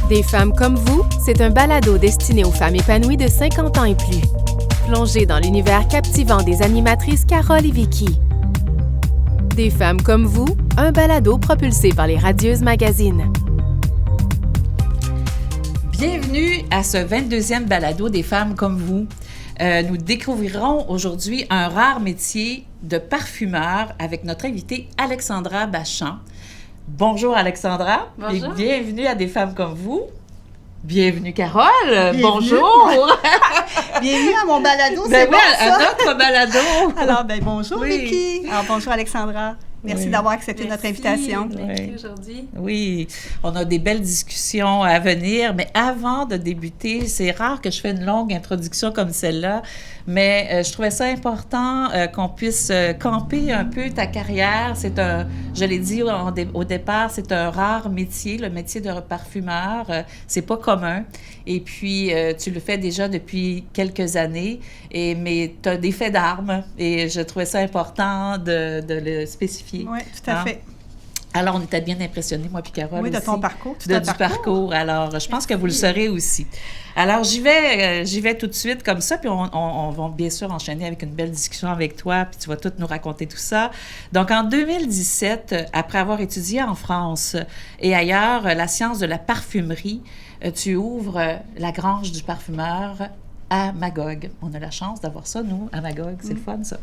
Des femmes comme vous, c'est un balado destiné aux femmes épanouies de 50 ans et plus. Plongez dans l'univers captivant des animatrices Carole et Vicky. Des femmes comme vous, un balado propulsé par les Radieuses Magazines. Bienvenue à ce 22e balado des femmes comme vous. Nous découvrirons aujourd'hui un rare métier de parfumeur avec notre invitée Alexandra Bachand. Bonjour Alexandra. Bonjour. Et bienvenue à Des femmes comme vous. Bienvenue Carole. Bienvenue. Bonjour. Bienvenue à mon balado, c'est Ben bon oui, à ça? notre balado. Alors, bonjour Oui. Vicky. Alors, bonjour Alexandra. Merci Oui. d'avoir accepté notre invitation. Oui. Aujourd'hui. Oui, on a des belles discussions à venir, mais avant de débuter, c'est rare que je fais une longue introduction comme celle-là, mais je trouvais ça important qu'on puisse camper un peu ta carrière. C'est un, je l'ai dit au départ, c'est un rare métier, le métier de parfumeur. C'est pas commun. Et puis, tu le fais déjà depuis quelques années, mais tu as des faits d'armes et je trouvais ça important de le spécifier. Oui, tout à fait. Alors, on était bien impressionnés, moi puis Carole Oui, de aussi, ton parcours. du parcours. Alors, je pense que vous le saurez aussi. Alors, j'y vais tout de suite comme ça, puis on va bien sûr enchaîner avec une belle discussion avec toi, puis tu vas tout nous raconter tout ça. Donc, en 2017, après avoir étudié en France et ailleurs la science de la parfumerie, tu ouvres la Grange du parfumeur à Magog. On a la chance d'avoir ça, nous, à Magog. C'est le fun, ça.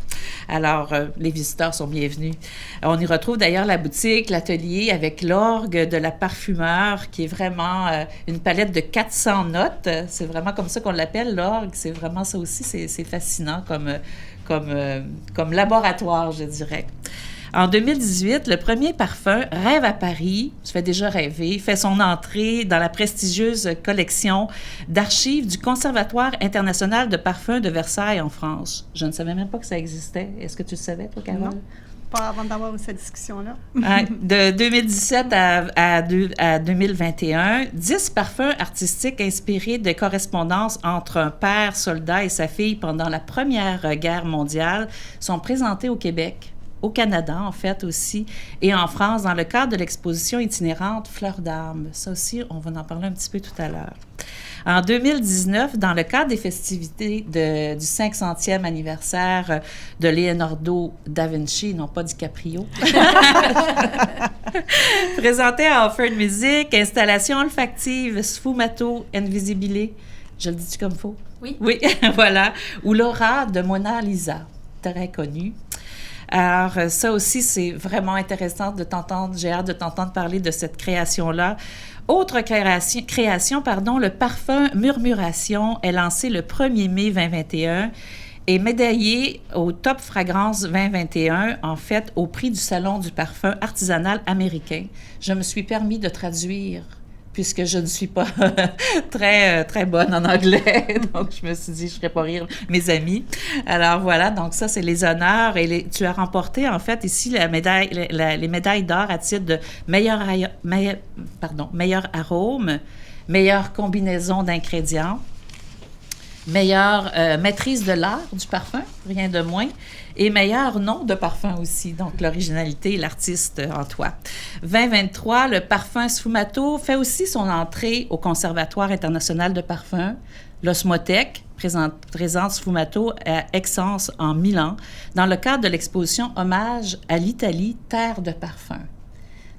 Alors, les visiteurs sont bienvenus. On y retrouve d'ailleurs la boutique, l'atelier avec l'orgue de la parfumeur, qui est vraiment une palette de 400 notes. C'est vraiment comme ça qu'on l'appelle, l'orgue. C'est vraiment ça aussi. C'est fascinant comme laboratoire, je dirais. En 2018, le premier parfum, Rêve à Paris, ça fait déjà rêver, fait son entrée dans la prestigieuse collection d'archives du Conservatoire international de parfums de Versailles en France. Je ne savais même pas que ça existait. Est-ce que tu le savais, toi, Carole? Non, pas avant d'avoir cette discussion-là. De 2017 à 2021, 10 parfums artistiques inspirés de correspondances entre un père soldat et sa fille pendant la Première Guerre mondiale sont présentés au Québec, au Canada, en fait, aussi, et en France, dans le cadre de l'exposition itinérante Fleurs d'âme. Ça aussi, on va en parler un petit peu tout à l'heure. En 2019, dans le cadre des festivités du 500e anniversaire de Leonardo da Vinci, non pas DiCaprio, présenté à Offered Music, installation olfactive Sfumato Invisibile, je le dis-tu comme il faut? Oui. Oui, voilà, ou Laura de Mona Lisa, très connue. Alors, ça aussi, c'est vraiment intéressant de t'entendre. J'ai hâte de t'entendre parler de cette création-là. Autre création, le parfum Murmuration est lancé le 1er mai 2021 et médaillé au Top Fragrance 2021, en fait, au prix du Salon du parfum artisanal américain. Je me suis permis de traduire puisque je ne suis pas très bonne en anglais. Donc, je me suis dit, je ne ferais pas rire mes amis. Alors, voilà. Donc, ça, c'est les honneurs. Et tu as remporté, en fait, ici, les médailles d'or à titre de meilleur arôme, meilleure combinaison d'ingrédients, meilleure maîtrise de l'art du parfum, rien de moins, et meilleur nom de parfum aussi, donc l'originalité et l'artiste en toi. 2023, le parfum Sfumato fait aussi son entrée au Conservatoire international de parfum. L'Osmothèque présente Sfumato à Aix-en en Milan dans le cadre de l'exposition Hommage à l'Italie, terre de parfum.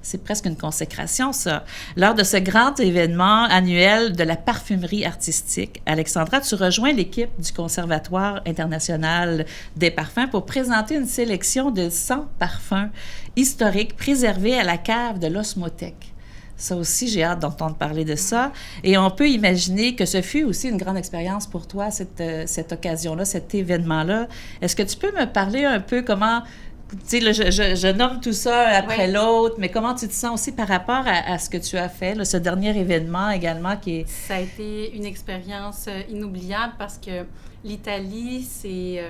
C'est presque une consécration, ça. Lors de ce grand événement annuel de la parfumerie artistique, Alexandra, tu rejoins l'équipe du Conservatoire international des parfums pour présenter une sélection de 100 parfums historiques préservés à la cave de l'Osmothèque. Ça aussi, j'ai hâte d'entendre parler de ça. Et on peut imaginer que ce fut aussi une grande expérience pour toi, cette occasion-là, cet événement-là. Est-ce que tu peux me parler un peu comment... Tu sais, là, je nomme tout ça après l'autre, mais comment tu te sens aussi par rapport à ce que tu as fait, là, ce dernier événement également qui est... Ça a été une expérience inoubliable parce que l'Italie, c'est...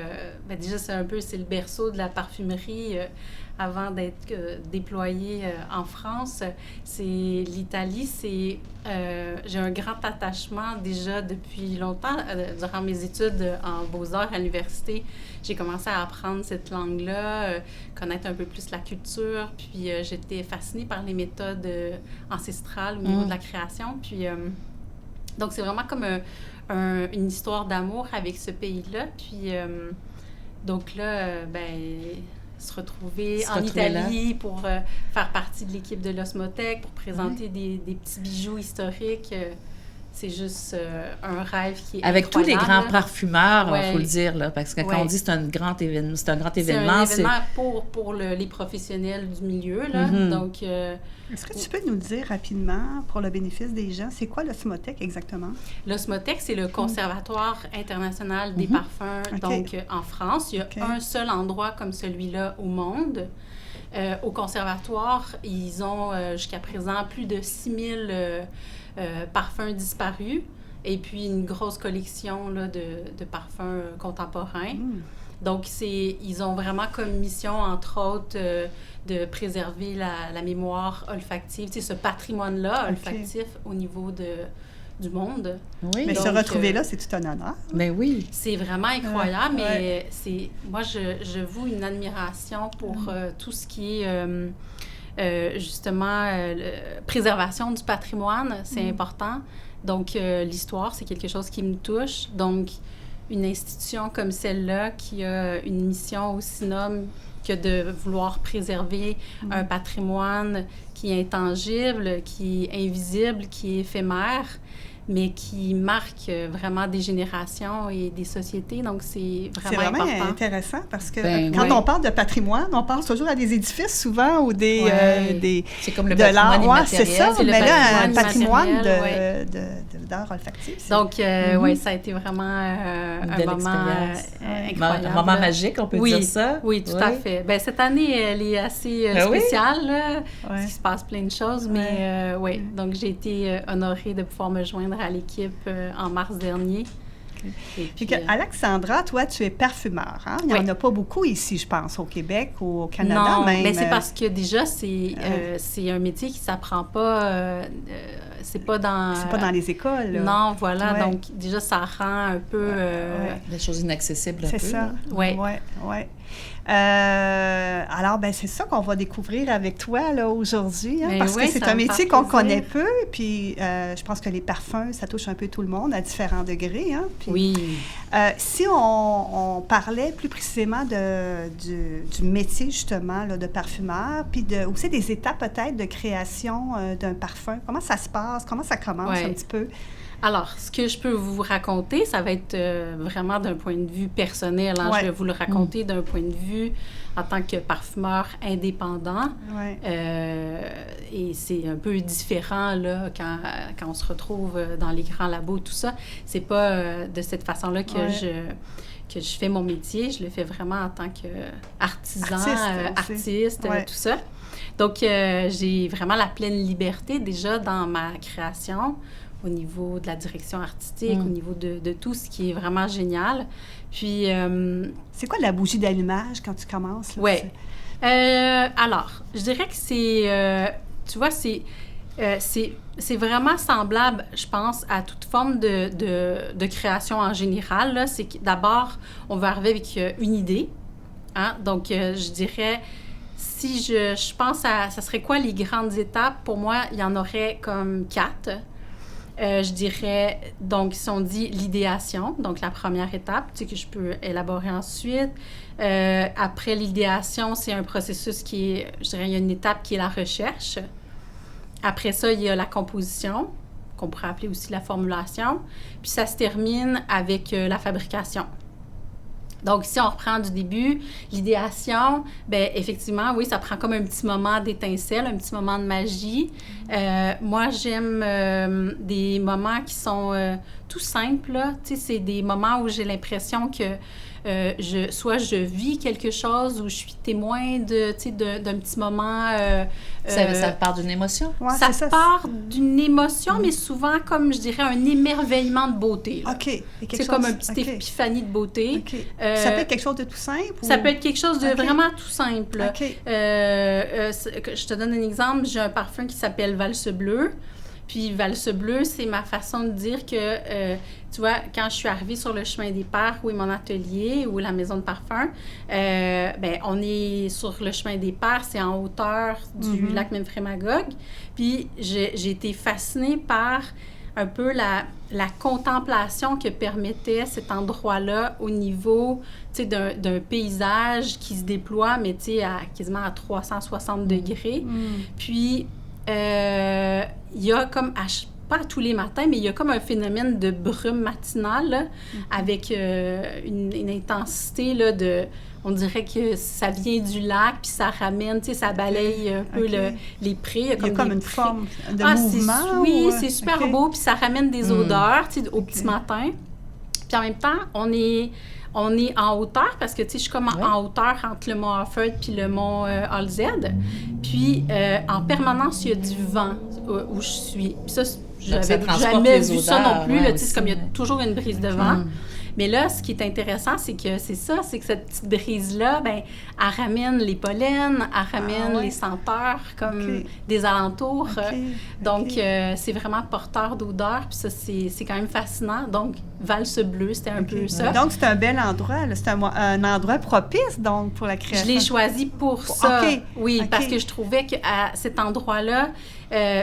déjà, c'est le berceau de la parfumerie avant d'être déployée en France, c'est l'Italie. J'ai un grand attachement déjà depuis longtemps. Durant mes études en beaux-arts à l'université, j'ai commencé à apprendre cette langue-là, connaître un peu plus la culture, puis j'étais fascinée par les méthodes ancestrales au niveau de la création. Puis, donc, c'est vraiment comme une histoire d'amour avec ce pays-là. Puis, donc là, se retrouver en Italie pour faire partie de l'équipe de l'Osmothèque, pour présenter des petits bijoux historiques. C'est juste un rêve qui est avec tous les grands là. Parfumeurs, il faut le dire, là, parce que quand on dit c'est un grand événement, c'est un grand événement. C'est un événement pour les professionnels du milieu. Là. Donc, est-ce que tu peux nous dire rapidement, pour le bénéfice des gens, c'est quoi l'Osmothèque exactement? L'Osmothèque, c'est le Conservatoire international des parfums. Donc, en France, il y a un seul endroit comme celui-là au monde. Au Conservatoire, ils ont jusqu'à présent plus de 6000 parfums disparus et puis une grosse collection là, de parfums contemporains. Donc, ils ont vraiment comme mission, entre autres, de préserver la mémoire olfactive, ce patrimoine-là olfactif au niveau du monde. Oui. Mais donc, se retrouver là, c'est tout un honneur. Mais oui. C'est vraiment incroyable, mais moi, je voue une admiration pour tout ce qui est justement préservation du patrimoine, c'est important. Donc, l'histoire, c'est quelque chose qui me touche. Donc, une institution comme celle-là qui a une mission aussi noble que de vouloir préserver un patrimoine qui est intangible, qui est invisible, qui est éphémère, mais qui marque vraiment des générations et des sociétés. Donc, c'est vraiment important. C'est intéressant parce que quand on parle de patrimoine, on pense toujours à des édifices souvent ou des c'est comme le patrimoine immatériel. C'est ça, mais là, un patrimoine d'art olfactif. Donc, ça a été vraiment un moment incroyable. Un moment magique, on peut dire ça? Oui, tout à fait. Bien, cette année, elle est assez spéciale, là, parce qu'il se passe plein de choses, mais donc j'ai été honorée de pouvoir me joindre à l'équipe en mars dernier. Puis Alexandra, toi, tu es parfumeur. Hein? Il n'y en a pas beaucoup ici, je pense, au Québec ou au Canada. Non, même. mais c'est parce que déjà, c'est un métier qui ne s'apprend pas... c'est pas dans les écoles. Là. Non, voilà. Donc, déjà, ça rend un peu... des choses inaccessibles un peu. C'est ça. Oui. Alors, c'est ça qu'on va découvrir avec toi là, aujourd'hui, hein, parce que c'est un métier qu'on connaît peu, puis je pense que les parfums, ça touche un peu tout le monde à différents degrés. Hein, puis, oui. Si on parlait plus précisément du métier, justement, là, de parfumeur, puis aussi des étapes peut-être de création d'un parfum, comment ça se passe, comment ça commence un petit peu? Alors, ce que je peux vous raconter, ça va être vraiment d'un point de vue personnel. Hein. Je vais vous le raconter d'un point de vue en tant que parfumeur indépendant. Et c'est un peu différent là, quand on se retrouve dans les grands labos, tout ça. C'est pas de cette façon-là que je fais mon métier. Je le fais vraiment en tant qu'artisan, artiste, tout ça. Donc, j'ai vraiment la pleine liberté déjà dans ma création, au niveau de la direction artistique, au niveau de tout ce qui est vraiment génial. Puis... c'est quoi la bougie d'allumage quand tu commences? Oui. Alors, je dirais que c'est... tu vois, c'est vraiment semblable, je pense, à toute forme de création en général. Là. C'est que d'abord, on va arriver avec une idée. Hein? Donc, je dirais... Si je pense à... Ça serait quoi les grandes étapes? Pour moi, il y en aurait comme 4. Je dirais, donc, si on dit l'idéation, donc la première étape, tu sais, que je peux élaborer ensuite. Après l'idéation, c'est un processus qui est, je dirais, il y a une étape qui est la recherche. Après ça, il y a la composition, qu'on pourrait appeler aussi la formulation. Puis ça se termine avec la fabrication. Donc, si on reprend du début, l'idéation, bien, effectivement, oui, ça prend comme un petit moment d'étincelle, un petit moment de magie. Moi, j'aime des moments qui sont tout simples, là. Tu sais, c'est des moments où j'ai l'impression que soit je vis quelque chose ou je suis témoin d'un petit moment. Ça part d'une émotion? Ouais, ça part d'une émotion, mais souvent comme, je dirais, un émerveillement de beauté. Là. OK. C'est comme une petite épiphanie de beauté. Okay. Ça peut être quelque chose de tout simple? Ça peut être quelque chose de vraiment tout simple. OK. Je te donne un exemple. J'ai un parfum qui s'appelle Valse Bleue. Puis Valse Bleue, c'est ma façon de dire que, tu vois, quand je suis arrivée sur le chemin des Pères, où est mon atelier, ou la maison de parfum, on est sur le chemin des Pères, c'est en hauteur du lac Memphremagog. Puis j'ai été fascinée par un peu la contemplation que permettait cet endroit-là au niveau, tu sais, d'un paysage qui se déploie, mais tu sais, quasiment à 360 degrés. Puis, il y a comme, pas tous les matins, mais il y a comme un phénomène de brume matinale, là, avec une intensité, là, on dirait que ça vient du lac, puis ça ramène, tu sais, ça balaye un peu les prés. Il y a comme une forme de mouvement? Oui, c'est super beau, puis ça ramène des odeurs, tu sais, au petit matin. Puis en même temps, on est en hauteur, parce que, tu sais, je suis comme en hauteur entre le mont Offord puis le mont Alzed. Puis, en permanence, il y a du vent où je suis. Puis ça, j'avais jamais vu ça non plus. Là, tu sais, c'est comme il y a toujours une brise de vent. Mais là, ce qui est intéressant, c'est que c'est que cette petite brise-là, ben, elle ramène les pollens, elle ramène les senteurs comme des alentours. Donc, c'est vraiment porteur d'odeur. Puis ça, c'est quand même fascinant. Donc, Valse Bleue, c'était un peu ça. Donc, c'est un bel endroit. C'est un endroit propice, donc, pour la création. Je l'ai choisi pour ça. Oui, parce que je trouvais qu'à cet endroit-là,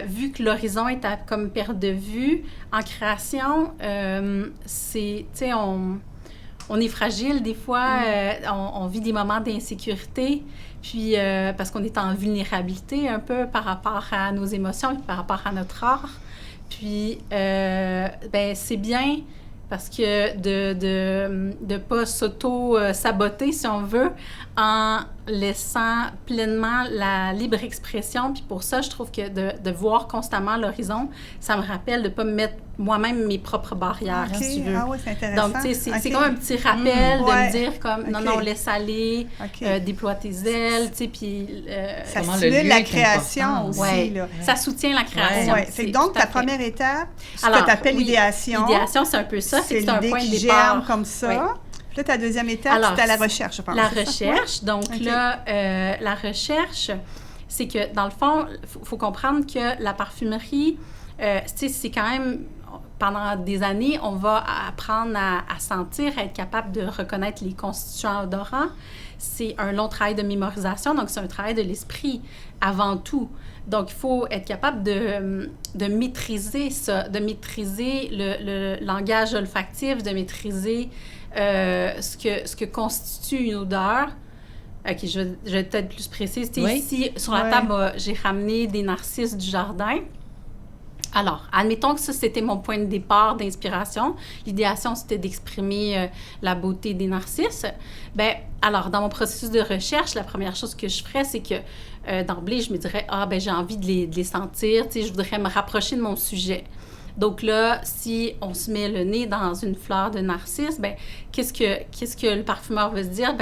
vu que l'horizon est à comme perte de vue, en création, c'est, tu sais, on est fragile des fois, on vit des moments d'insécurité, puis parce qu'on est en vulnérabilité un peu par rapport à nos émotions, par rapport à notre art. Puis, c'est bien parce que de pas s'auto-saboter, si on veut, en laissant pleinement la libre expression. Puis pour ça, je trouve que de voir constamment l'horizon, ça me rappelle de ne pas me mettre moi-même mes propres barrières, si tu veux. Ah oui, c'est intéressant. Donc, tu sais, c'est comme un petit rappel de me dire comme, non, laisse aller, déploie tes ailes, tu sais, puis... ça stimule la création aussi, là. Ça soutient la création. Donc, ta première étape, ce que tu appelles l'idéation. L'idéation, c'est un peu ça, c'est un point de départ. Germe comme ça. Puis là, ta deuxième étape, c'était la recherche, je pense. La recherche. Donc là, la recherche, c'est que, dans le fond, il faut comprendre que la parfumerie, c'est quand même... Pendant des années, on va apprendre à sentir, à être capable de reconnaître les constituants odorants. C'est un long travail de mémorisation, donc c'est un travail de l'esprit avant tout. Donc, il faut être capable de maîtriser ça, de maîtriser le langage olfactif, de maîtriser ce que constitue une odeur. OK, je vais être peut-être plus précise. Ici, sur la table, j'ai ramené des narcisses du jardin. Alors, admettons que ça, c'était mon point de départ d'inspiration. L'idéation, c'était d'exprimer la beauté des narcisses. Alors, dans mon processus de recherche, la première chose que je ferais, c'est que d'emblée, je me dirais, j'ai envie de les sentir, je voudrais me rapprocher de mon sujet. Donc là, si on se met le nez dans une fleur de narcisse, qu'est-ce que le parfumeur va se dire?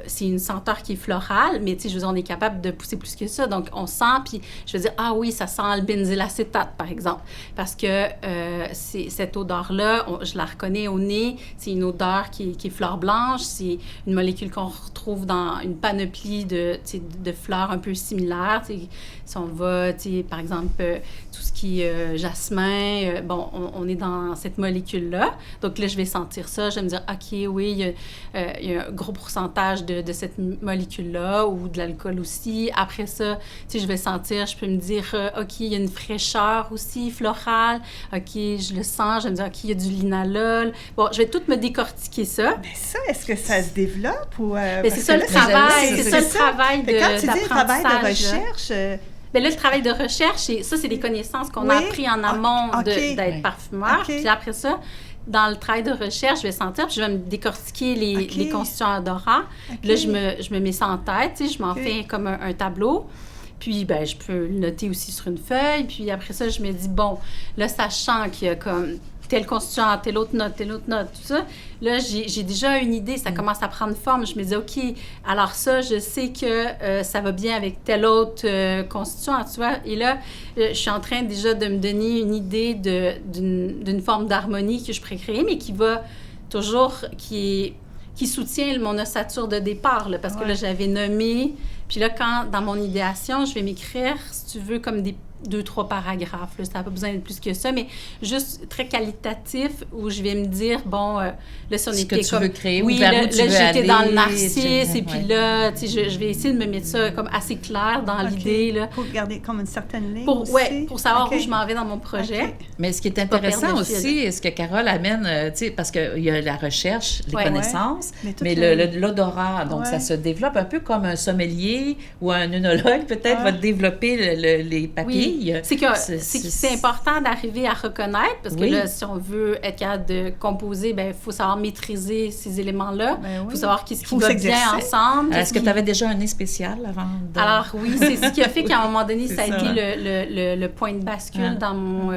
C'est une senteur qui est florale, mais tu sais, je veux dire, on est capable de pousser plus que ça. Donc, on sent, puis je veux dire, ah oui, ça sent le benzylacétate, par exemple. Parce que cette odeur-là, je la reconnais au nez. C'est une odeur qui est fleur blanche. C'est une molécule qu'on retrouve dans une panoplie de fleurs un peu similaires. Si on va, par exemple, tout ce qui est jasmin, on est dans cette molécule-là. Donc là, je vais sentir ça. Je vais me dire, OK, oui, il y a un gros pourcentage de cette molécule-là ou de l'alcool aussi. Après ça, je vais sentir, je peux me dire, OK, il y a une fraîcheur aussi florale. OK, je le sens. Je vais me dire, OK, il y a du linalol. Bon, je vais tout me décortiquer ça. Mais ça, est-ce que ça se développe ou... c'est ça le travail. C'est ça le travail d'apprentissage. Quand tu dis travail de recherche... Là, le travail de recherche, c'est des connaissances qu'on a appris en amont d'être parfumeur. Puis après ça, dans le travail de recherche, je vais sentir, puis je vais me décortiquer les constituants odorants. Là, je me mets ça en tête, je m'en fais comme un tableau. Puis, je peux le noter aussi sur une feuille. Puis après ça, je me dis, bon, là, sachant qu'il y a comme tel constituant, telle autre note, tout ça. Là, j'ai déjà une idée, ça commence à prendre forme. Je me dis, OK, alors ça, je sais que ça va bien avec tel autre constituant, tu vois. Et là, je suis en train déjà de me donner une idée d'une forme d'harmonie que je pourrais créer, mais qui va toujours, qui soutient mon ossature de départ, là, parce que là, j'avais nommé. Puis là, dans mon idéation, je vais m'écrire, si tu veux, comme des 2-3 paragraphes. Là, ça n'a pas besoin de plus que ça, mais juste très qualitatif, où je vais me dire, bon, là, si on ce était que tu comme... veux créer, oui, ou vers là, où tu veux j'étais aller, dans le narcisse, et puis ouais. là, tu sais, je vais essayer de me mettre ça comme assez clair dans l'idée, là. Pour garder comme une certaine ligne Pour, aussi. pour savoir où je m'en vais dans mon projet. OK. Mais ce qui est pas intéressant perdre le aussi, fil. ce que Carole amène, tu sais, parce qu'il y a la recherche, les connaissances, Ouais. mais l'odorat, donc ça se développe un peu comme un sommelier ou un œnologue, peut-être, va développer les papilles. Oui. C'est important d'arriver à reconnaître, parce que là, si on veut être capable de composer, ben il faut savoir maîtriser ces éléments-là. Il faut savoir qu'est-ce qui va bien ensemble. Est-ce que tu avais déjà un nez spécial avant de... Alors oui, c'est ce qui a fait qu'à un moment donné, ça a été le point de bascule dans mon...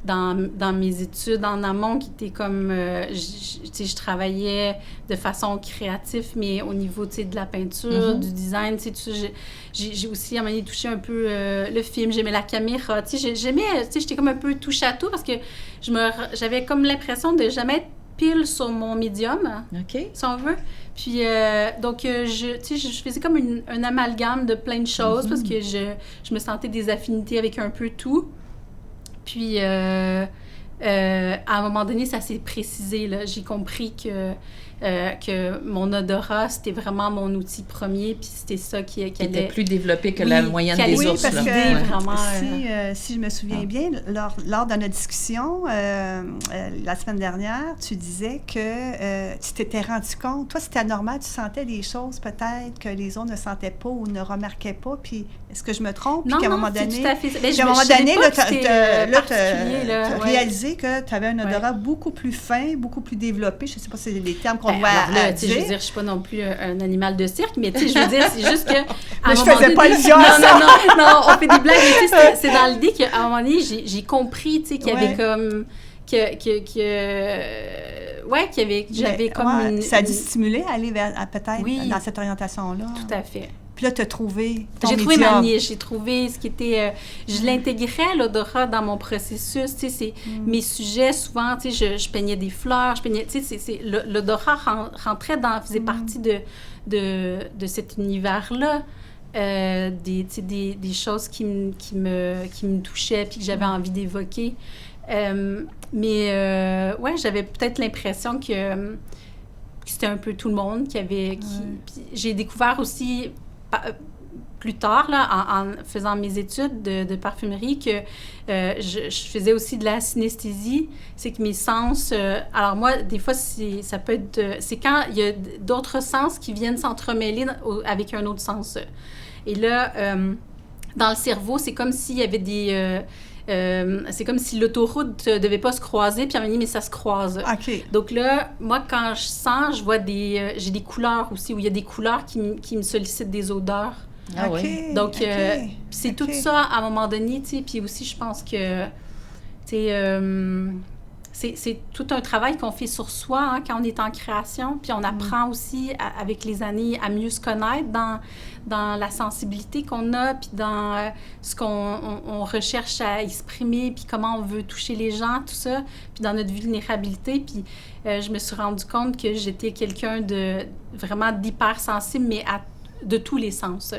dans mes études en amont, qui était comme... je travaillais de façon créative, mais au niveau, de la peinture, du design, j'ai aussi, à un moment donné, touché un peu le film, j'aimais la caméra, j'étais comme un peu touche à tout, parce que j'avais comme l'impression de jamais être pile sur mon médium, si on veut. Puis, donc, je faisais comme un amalgame de plein de choses, parce que je me sentais des affinités avec un peu tout. Puis, à un moment donné, ça s'est précisé, là. J'ai compris que mon odorat, c'était vraiment mon outil premier, puis c'était ça qui était plus développé que la moyenne des ours. Parce là. que vraiment, si je me souviens bien, lors de notre discussion, la semaine dernière, tu disais que tu t'étais rendu compte, toi, c'était anormal, tu sentais des choses peut-être que les autres ne sentaient pas ou ne remarquaient pas, puis est-ce que je me trompe? Non, puis qu'à non, un moment donné, c'est tout à fait ça. Ben, à un moment donné, tu as as réalisé que tu avais un odorat beaucoup plus fin, beaucoup plus développé. Je ne sais pas si c'est les termes qu'on doit dire. Je veux dire, je ne suis pas non plus un animal de cirque, mais je veux dire, c'est juste que... Mais je ne faisais pas allusion à ça! Non, on fait des blagues, mais c'est dans l'idée qu'à un moment donné, j'ai compris, qu'il y avait comme... j'avais comme ça a dû stimuler à aller peut-être dans cette orientation-là. Tout à fait. Puis là, tu as trouvé ton J'ai médium. trouvé ma niche, j'ai trouvé ce qui était... je l'intégrais, l'odorat, dans mon processus. Mes sujets, souvent, je peignais des fleurs, l'odorat rentrait faisait partie de cet univers-là. Des choses qui me touchaient puis que j'avais envie d'évoquer. J'avais peut-être l'impression que c'était un peu tout le monde qui avait... Puis j'ai découvert aussi... plus tard, là, en faisant mes études de parfumerie, que je faisais aussi de la synesthésie. C'est que mes sens... alors moi, des fois, ça peut être... c'est quand il y a d'autres sens qui viennent s'entremêler avec un autre sens. Et là, dans le cerveau, c'est comme s'il y avait des... c'est comme si l'autoroute ne devait pas se croiser, puis à un moment donné, mais ça se croise. OK. Donc là, moi, quand je sens, je vois j'ai des couleurs aussi, où il y a des couleurs qui me sollicitent des odeurs. Ah OK. oui. Donc, c'est tout ça, à un moment donné, tu sais, puis aussi, je pense que, tu sais, c'est tout un travail qu'on fait sur soi quand on est en création, puis on apprend aussi, avec les années, à mieux se connaître dans la sensibilité qu'on a, puis dans ce qu'on recherche à exprimer, puis comment on veut toucher les gens, tout ça, puis dans notre vulnérabilité. Puis je me suis rendu compte que j'étais quelqu'un de vraiment d'hypersensible, mais de tous les sens.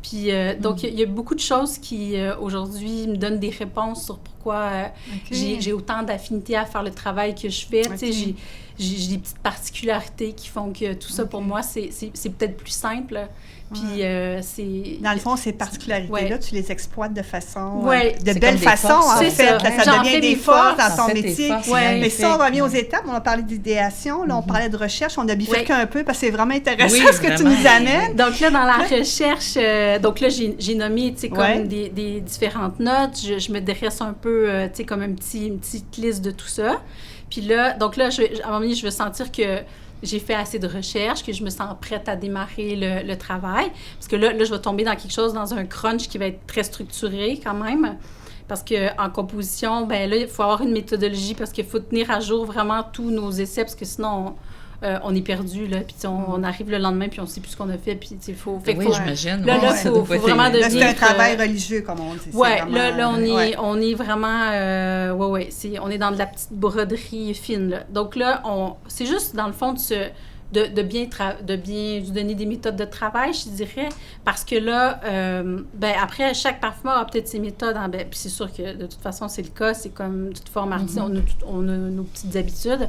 Puis, donc, il y a beaucoup de choses qui, aujourd'hui, me donnent des réponses sur pourquoi j'ai autant d'affinité à faire le travail que je fais. Tu sais, j'ai des petites particularités qui font que tout ça, pour moi, c'est peut-être plus simple. Puis, c'est... Dans le fond, ces particularités-là, tu les exploites de façon... de C'est belle comme des façon, forces, en c'est fait. ça. Ça devient des forces dans ton fait, métier. Mais ça, on revient aux étapes. On a parlé d'idéation, là, on parlait de recherche. On a bifurqué un peu parce que c'est vraiment intéressant ce que tu nous amènes. Donc là, dans la recherche, donc là, j'ai nommé, tu sais, comme des différentes notes. Je me dresse un peu, tu sais, comme une petite liste de tout ça. Puis là, donc là, à un moment donné, je veux sentir que j'ai fait assez de recherche, que je me sens prête à démarrer le travail. Parce que là, je vais tomber dans quelque chose, dans un crunch qui va être très structuré quand même. parce qu'en composition, ben là, il faut avoir une méthodologie parce qu'il faut tenir à jour vraiment tous nos essais parce que sinon, on est perdu, là, puis on arrive le lendemain, puis on ne sait plus ce qu'on a fait, puis il faut... j'imagine. Là, il faut vraiment devenir... Là, c'est un travail religieux, comme on dit. Oui, là, on est vraiment... on est dans de la petite broderie fine, là. Donc là, c'est juste, dans le fond, de bien vous donner des méthodes de travail, je dirais, parce que là, après, chaque parfumeur a peut-être ses méthodes, puis c'est sûr que, de toute façon, c'est le cas, c'est comme toute forme artistique, on a nos petites habitudes.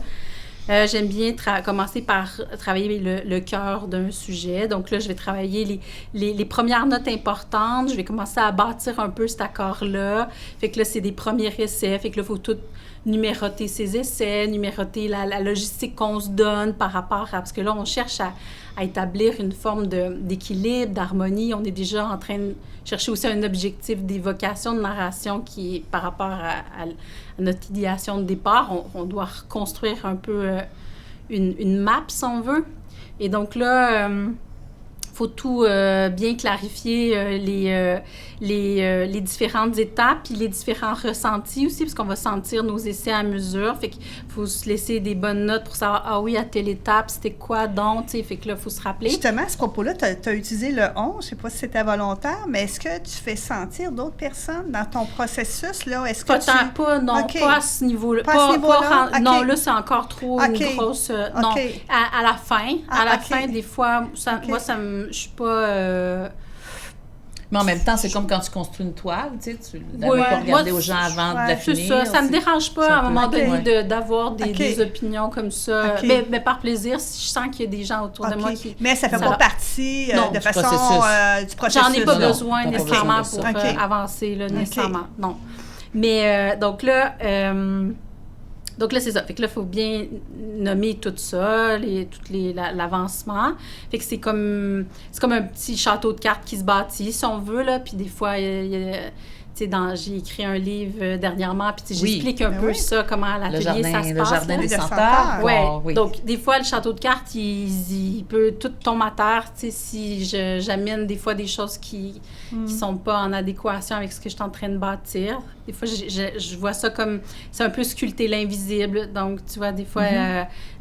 J'aime bien commencer par travailler le cœur d'un sujet. Donc là, je vais travailler les premières notes importantes. Je vais commencer à bâtir un peu cet accord-là. Fait que là, c'est des premiers essais. Fait que là, il faut tout numéroter ses essais, numéroter la logistique qu'on se donne par rapport à... Parce que là, on cherche à établir une forme d'équilibre, d'harmonie. On est déjà en train de chercher aussi un objectif d'évocation, de narration qui est par rapport à notre idéation de départ. On doit reconstruire un peu une map, si on veut. Et donc là, faut tout bien clarifier les différentes étapes puis les différents ressentis aussi, parce qu'on va sentir nos essais à mesure. Fait qu'il faut se laisser des bonnes notes pour savoir, ah oui, à telle étape, c'était quoi donc, tu sais. Fait que là, il faut se rappeler. Justement, à ce propos-là, tu as utilisé le on, je ne sais pas si c'était volontaire, mais est-ce que tu fais sentir d'autres personnes dans ton processus, là? Est-ce que pas à ce niveau-là. Pas à ce niveau-là? Okay. Non, là, c'est encore trop une grosse... Non, à la fin. À la fin, des fois, moi, je suis pas... Mais en même temps, c'est comme quand tu construis une toile, tu sais, tu dois regarder aux gens avant de la finir. Ça me dérange pas à un moment donné d'avoir des opinions comme ça. Mais par plaisir, si je sens qu'il y a des gens autour de moi qui... Mais ça fait pas partie de façon du processus. J'en ai pas besoin nécessairement pour avancer, là, nécessairement. Non. Mais donc là, c'est ça. Fait que là, il faut bien nommer tout ça, l'avancement. Fait que c'est comme un petit château de cartes qui se bâtit, si on veut, là. Puis des fois, j'ai écrit un livre dernièrement, puis j'explique un peu ça, comment à l'atelier ça se passe. Le jardin des senteurs. Oui. Donc, des fois, le château de cartes, il peut tout tomber à terre, si j'amène des fois des choses qui sont pas en adéquation avec ce que je suis en train de bâtir. Des fois, je vois ça comme... C'est un peu sculpter l'invisible. Donc, tu vois, des fois,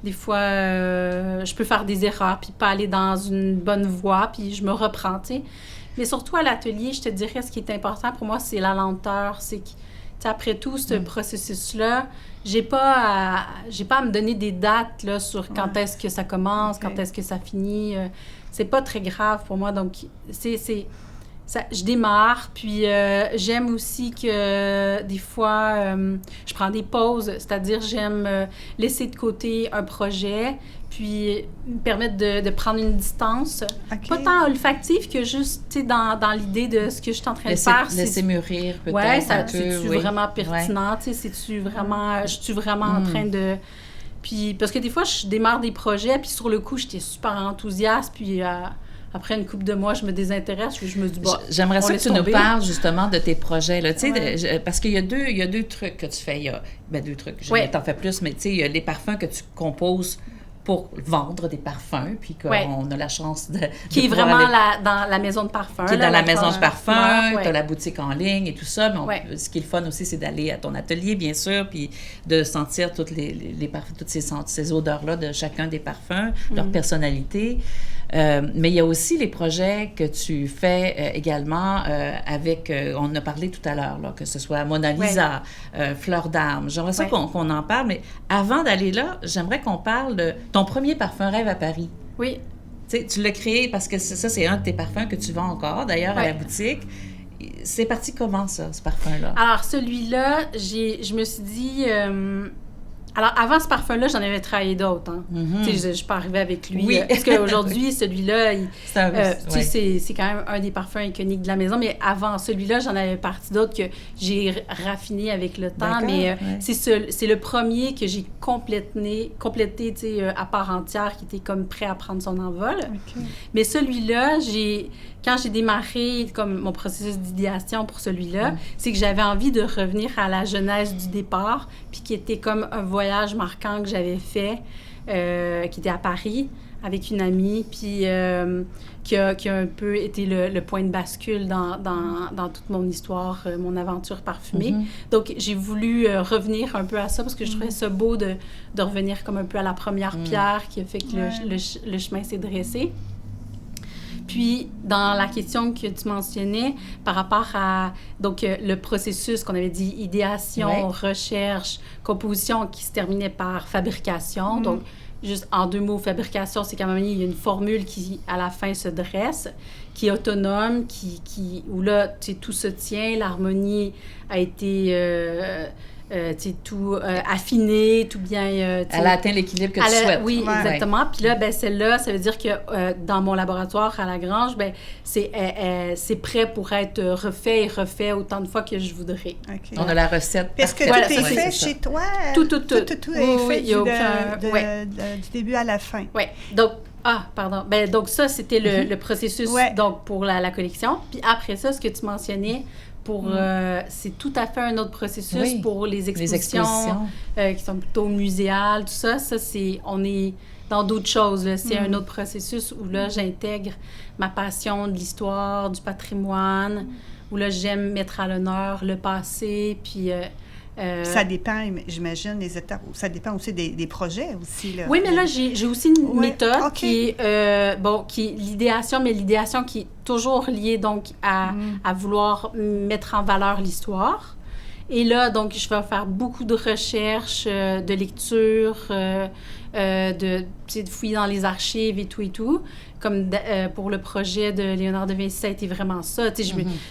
je peux faire des erreurs, puis pas aller dans une bonne voie, puis je me reprends, tu sais. Mais surtout à l'atelier, je te dirais, ce qui est important pour moi, c'est la lenteur. C'est que, après tout, ce processus-là, j'ai pas à me donner des dates là, sur quand est-ce que ça commence, quand est-ce que ça finit. C'est pas très grave pour moi. Donc, je démarre, puis j'aime aussi que des fois, je prends des pauses, c'est-à-dire j'aime laisser de côté un projet, puis me permettre de prendre une distance, pas tant olfactive que juste, tu sais, dans l'idée de ce que je suis en train de faire. Laisser mûrir peut-être c'est-tu vraiment pertinent, tu sais, c'est-tu vraiment, je suis vraiment en train de... Puis, parce que des fois, je démarre des projets, puis sur le coup, j'étais super enthousiaste, puis... Après une couple de mois, je me désintéresse, je me dis, j'aimerais ça que tu nous parles justement de tes projets, là, tu sais, parce qu'il y a deux trucs que tu fais. Il y a deux trucs, t'en fais plus, mais tu sais, il y a les parfums que tu composes pour vendre des parfums, puis qu'on a la chance de... Qui est vraiment dans la maison de parfum. Qui est dans la maison de parfum, tu as la boutique en ligne et tout ça, mais ce qui est le fun aussi, c'est d'aller à ton atelier, bien sûr, puis de sentir toutes les parfums, toutes ces odeurs-là de chacun des parfums, leur personnalité. Mais il y a aussi les projets que tu fais également avec, on en a parlé tout à l'heure, là, que ce soit Mona Lisa, Fleur d'Armes. J'aimerais ça qu'on en parle, mais avant d'aller là, j'aimerais qu'on parle de ton premier parfum Rêve à Paris. Oui. Tu l'as créé parce que ça, c'est un de tes parfums que tu vends encore, d'ailleurs, à la boutique. C'est parti comment, ça, ce parfum-là? Alors, celui-là, je me suis dit... Alors, avant ce parfum-là, j'en avais travaillé d'autres. Hein. Tu sais, je suis pas arrivée avec lui. Oui. Parce qu'aujourd'hui, celui-là, c'est quand même un des parfums iconiques de la maison. Mais avant celui-là, j'en avais parti d'autres que j'ai raffiné avec le temps. Mais c'est le premier que j'ai complété tu sais, à part entière, qui était comme prêt à prendre son envol. Okay. Mais celui-là, quand j'ai démarré comme mon processus d'idéation pour celui-là, c'est que j'avais envie de revenir à la genèse du départ, puis qui était comme un voyage marquant que j'avais fait, qui était à Paris, avec une amie, puis qui a un peu été le point de bascule dans toute mon histoire, mon aventure parfumée. Donc, j'ai voulu revenir un peu à ça parce que je trouvais ça beau de revenir comme un peu à la première pierre qui a fait que le chemin s'est dressé. Puis, dans la question que tu mentionnais, par rapport à donc, le processus qu'on avait dit, idéation, recherche, composition, qui se terminait par fabrication. Donc, juste en 2 mots, fabrication, c'est qu'à un moment donné, il y a une formule qui, à la fin, se dresse, qui est autonome, où là, tout se tient, l'harmonie a été... tout affiné, tout bien... elle a atteint l'équilibre que tu souhaites. Oui, exactement. Puis là, celle-là, ça veut dire que dans mon laboratoire à la Grange, c'est prêt pour être refait autant de fois que je voudrais. Okay. On a la recette. Est-ce que tout est fait chez toi? Tout est fait du début à la fin. Oui. Donc, donc ça, c'était le processus donc, pour la collection. Puis après ça, ce que tu mentionnais, c'est tout à fait un autre processus pour les expositions. Qui sont plutôt muséales, tout ça. Ça, on est dans d'autres choses. Là. C'est un autre processus où là, j'intègre ma passion de l'histoire, du patrimoine, où là, j'aime mettre à l'honneur le passé, puis... ça dépend, j'imagine, des étapes. Ça dépend aussi des projets aussi. Là. Oui, mais là, j'ai aussi une méthode qui est l'idéation, mais l'idéation qui est toujours liée donc à vouloir mettre en valeur l'histoire. Et là, donc, je vais faire beaucoup de recherches, de lecture, de fouiller dans les archives et tout. Comme pour le projet de Léonard de Vinci, ça a été vraiment ça.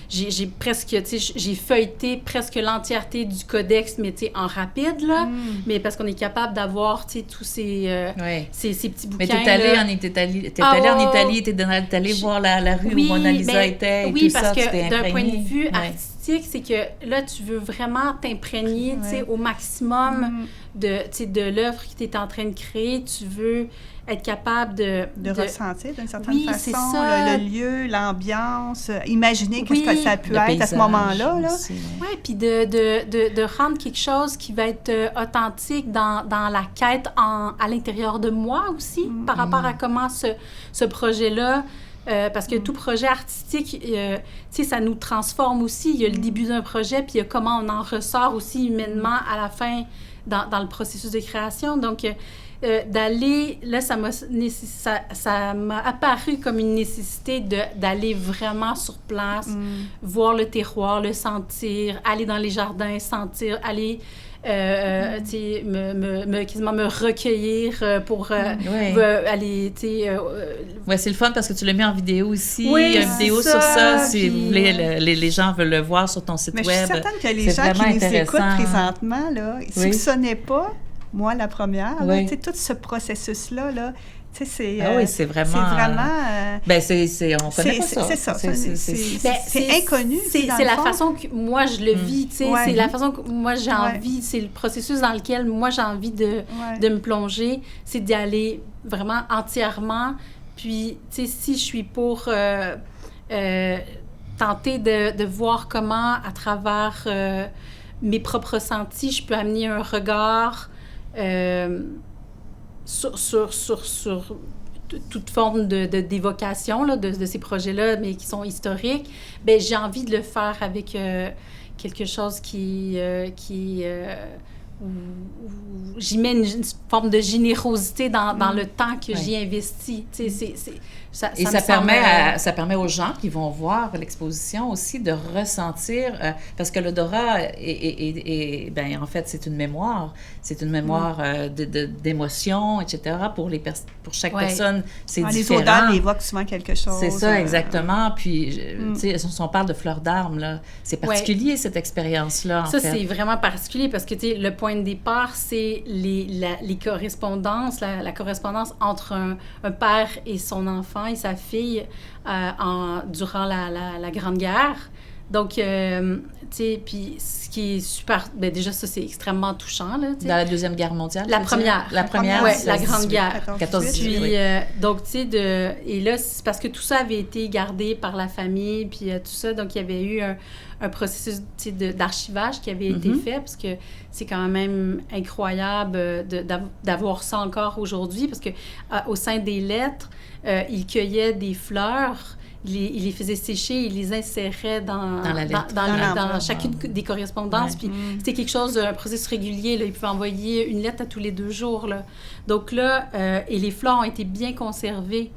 J'ai presque, j'ai feuilleté presque l'entièreté du codex, mais en rapide, là. Mais parce qu'on est capable d'avoir, tous ces petits bouquins. Mais t'es allé en Italie, t'es allé voir la rue où Mona Lisa était et tout ça. Oui, parce que d'un point de vue artistique, c'est que là, tu veux vraiment t'imprégner, au maximum de l'œuvre que tu es en train de créer. Tu veux être capable de ressentir d'une certaine façon le lieu, l'ambiance, imaginer qu'est-ce que ça a pu être à ce moment-là. Oui, puis de rendre quelque chose qui va être authentique dans la quête à l'intérieur de moi aussi, par rapport à comment ce projet-là... parce que tout projet artistique, ça nous transforme aussi. Il y a le début d'un projet, puis il y a comment on en ressort aussi humainement à la fin dans le processus de création. Donc, d'aller... Là, ça m'a apparu comme une nécessité d'aller vraiment sur place, voir le terroir, le sentir, aller dans les jardins, sentir, aller... quasiment me recueillir pour aller, c'est le fun parce que tu l'as mis en vidéo aussi. Il y a une vidéo sur ça, si vous voulez, les gens veulent le voir sur ton site web. Je suis certaine que les gens qui nous écoutent présentement, là, ils ne soupçonnaient pas, moi la première, là, tout ce processus-là, là, c'est vraiment... on connaît pas ça. C'est ça. C'est inconnu. C'est la façon que moi, je le vis, c'est la façon que moi, j'ai envie, c'est le processus dans lequel moi, j'ai envie de me plonger, c'est d'y aller vraiment entièrement. Puis, si je suis pour tenter de voir comment, à travers mes propres ressentis, je peux amener un regard... sur toute forme d'évocation là, de ces projets-là, mais qui sont historiques, bien, j'ai envie de le faire avec quelque chose où j'y mets une forme de générosité dans le temps que j'y investis. Ça permet aux gens qui vont voir l'exposition aussi de ressentir, parce que l'odorat en fait, c'est une mémoire. C'est une mémoire d'émotions, etc. Pour chaque personne, c'est différent. Les odeurs évoquent souvent quelque chose. C'est ça, exactement. Puis, si on parle de fleurs d'armes, là, c'est particulier, cette expérience-là, en fait. Ça, c'est vraiment particulier parce que, le point de départ, c'est les correspondances, la correspondance entre un père et son enfant et sa fille durant la Grande Guerre. Donc, tu sais, puis ce qui est super... Bien, déjà, ça, c'est extrêmement touchant, là, tu sais. Dans la Deuxième Guerre mondiale? La première. La première, oui, c'est la Grande Guerre. 14-18. Puis, donc, tu sais, et là, c'est parce que tout ça avait été gardé par la famille, puis tout ça, donc il y avait eu un processus, tu sais, d'archivage qui avait été fait, parce que c'est quand même incroyable d'avoir ça encore aujourd'hui, parce que au sein des lettres, ils cueillaient des fleurs, il les faisait sécher, il les insérait dans chacune des correspondances. Ouais. Puis c'était quelque chose, un processus régulier. Là, il pouvait envoyer une lettre à tous les 2 jours. Là. Donc là, et les fleurs ont été bien conservées.